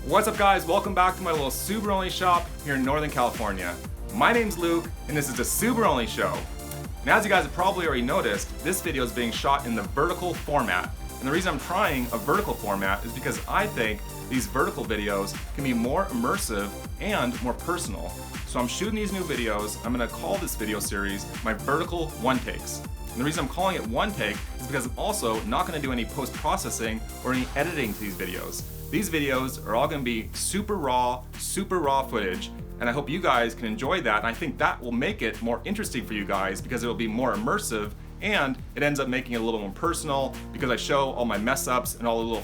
What's up guys, welcome back to my little Subaru-only shop here in Northern California. My name's Luke and this is the Subaru-only show. And as you guys have probably already noticed, this video is being shot in the vertical format. And the reason I'm trying a vertical format is because I think these vertical videos can be more immersive and more personal. So I'm shooting these new videos. I'm going to call this video series my vertical one takes. And the reason I'm calling it one take is because I'm also not going to do any post-processing or any editing to these videos. These videos are all going to be super raw footage, and I hope you guys can enjoy that, and I think that will make it more interesting for you guys because it will be more immersive, and it ends up making it a little more personal because I show all my mess ups and all the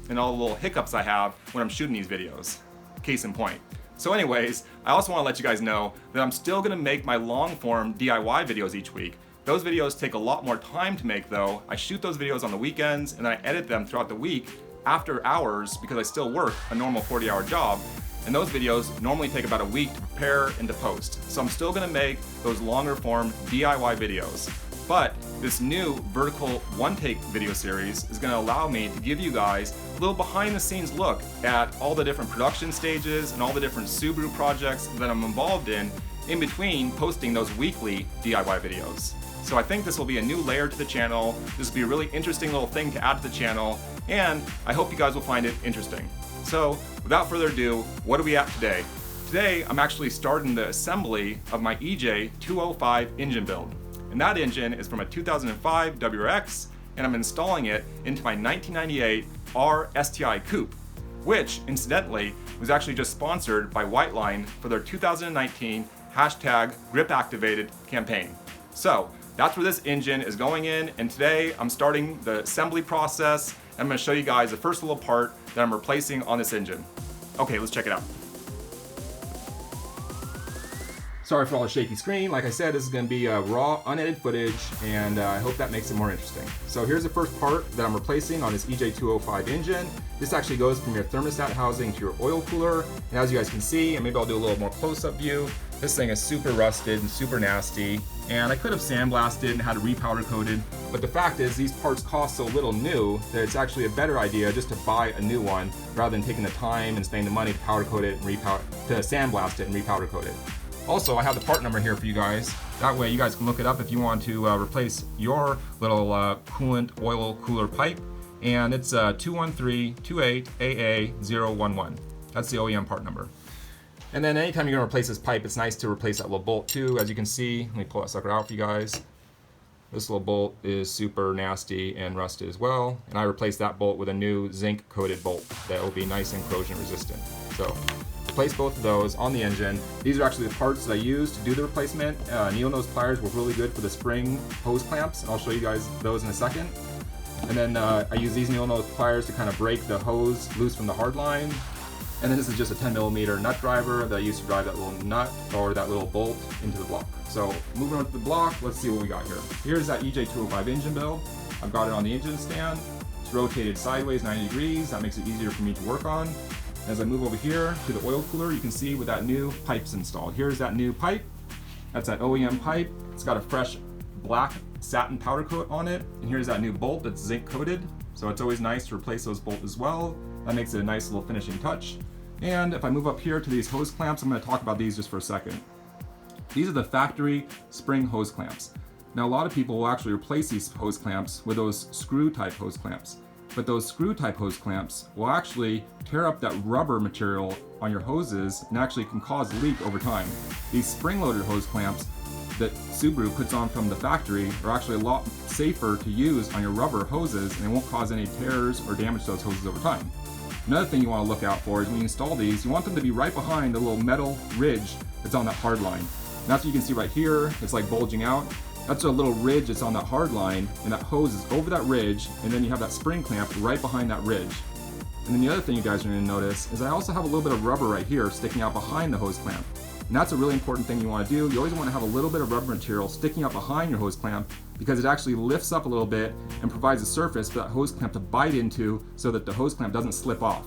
little hiccups I have when I'm shooting these videos. Case in point. So anyways, I also want to let you guys know that I'm still going to make my long form DIY videos each week. Those videos take a lot more time to make though. I shoot those videos on the weekends and I edit them throughout the week after hours because I still work a normal 40-hour job, and those videos normally take about a week to prepare and to post. So I'm still gonna make those longer form DIY videos. But this new vertical one-take video series is gonna allow me to give you guys a little behind the scenes look at all the different production stages and all the different Subaru projects that I'm involved in between posting those weekly DIY videos. So I think this will be a new layer to the channel. This will be a really interesting little thing to add to the channel, and I hope you guys will find it interesting. So without further ado, what are we at today? Today I'm actually starting the assembly of my EJ205 engine build. And that engine is from a 2005 WRX, and I'm installing it into my 1998 r-sti coupe, which incidentally was actually just sponsored by Whiteline for their 2019 #GripActivated campaign. So that's where this engine is going in, and today I'm starting the assembly process. I'm going to show you guys the first little part that I'm replacing on this engine. Okay, let's check it out. Sorry for all the shaky screen. Like I said, this is going to be raw, unedited footage, and I hope that makes it more interesting. So here's the first part that I'm replacing on this EJ205 engine. This actually goes from your thermostat housing to your oil cooler, and as you guys can see, and maybe I'll do a little more close-up view, this thing is super rusted and super nasty, and I could have sandblasted and had it repowder coated, but the fact is these parts cost so little new that it's actually a better idea just to buy a new one rather than taking the time and spending the money to powder coat it and to sandblast it and repowder coat it. Also, I have the part number here for you guys. That way you guys can look it up if you want to replace your little coolant oil cooler pipe, and it's 21328AA011. That's the OEM part number. And then anytime you're going to replace this pipe, it's nice to replace that little bolt too. As you can see, let me pull that sucker out for you guys. This little bolt is super nasty and rusted as well. And I replaced that bolt with a new zinc coated bolt that will be nice and corrosion resistant. So replace both of those on the engine. These are actually the parts that I used to do the replacement. Needle nose pliers were really good for the spring hose clamps, and I'll show you guys those in a second. And then I use these needle nose pliers to kind of break the hose loose from the hard line. And then this is just a 10mm nut driver that I used to drive that little nut or that little bolt into the block. So moving on to the block, let's see what we got here. Here's that EJ205 engine build. I've got it on the engine stand. It's rotated sideways 90 degrees. That makes it easier for me to work on. As I move over here to the oil cooler, you can see with that new pipe's installed. Here's that new pipe. That's that OEM pipe. It's got a fresh black satin powder coat on it. And here's that new bolt that's zinc coated. So it's always nice to replace those bolts as well. That makes it a nice little finishing touch. And if I move up here to these hose clamps, I'm going to talk about these just for a second. These are the factory spring hose clamps. Now a lot of people will actually replace these hose clamps with those screw type hose clamps. But those screw type hose clamps will actually tear up that rubber material on your hoses and actually can cause a leak over time. These spring loaded hose clamps that Subaru puts on from the factory are actually a lot safer to use on your rubber hoses, and they won't cause any tears or damage to those hoses over time. Another thing you want to look out for is when you install these, you want them to be right behind the little metal ridge that's on that hard line. And that's what you can see right here. It's like bulging out. That's a little ridge that's on that hard line, and that hose is over that ridge, and then you have that spring clamp right behind that ridge. And then the other thing you guys are going to notice is I also have a little bit of rubber right here sticking out behind the hose clamp. And that's a really important thing you want to do. You always want to have a little bit of rubber material sticking out behind your hose clamp because it actually lifts up a little bit and provides a surface for that hose clamp to bite into so that the hose clamp doesn't slip off.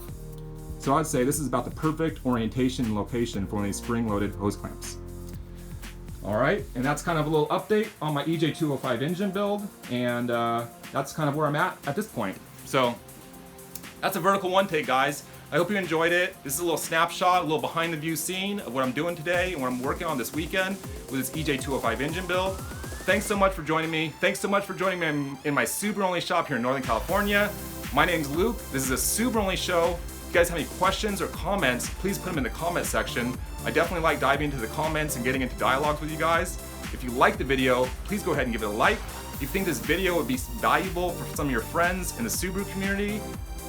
So I'd say this is about the perfect orientation and location for one of these spring-loaded hose clamps. All right, and that's kind of a little update on my EJ205 engine build, and that's kind of where I'm at this point. So That's a vertical one take, guys. I hope you enjoyed it. This is a little snapshot, a little behind the view scene of what I'm doing today and what I'm working on this weekend with this EJ205 engine build. Thanks so much for joining me. Thanks so much for joining me in my Subaru-only shop here in Northern California. My name's Luke. This is a Subaru-only show. If you guys have any questions or comments, please put them in the comment section. I definitely like diving into the comments and getting into dialogues with you guys. If you like the video, please go ahead and give it a like. If you think this video would be valuable for some of your friends in the Subaru community,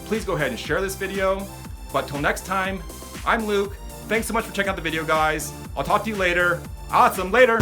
please go ahead and share this video. But till next time, I'm Luke. Thanks so much for checking out the video, guys. I'll talk to you later. Awesome, later.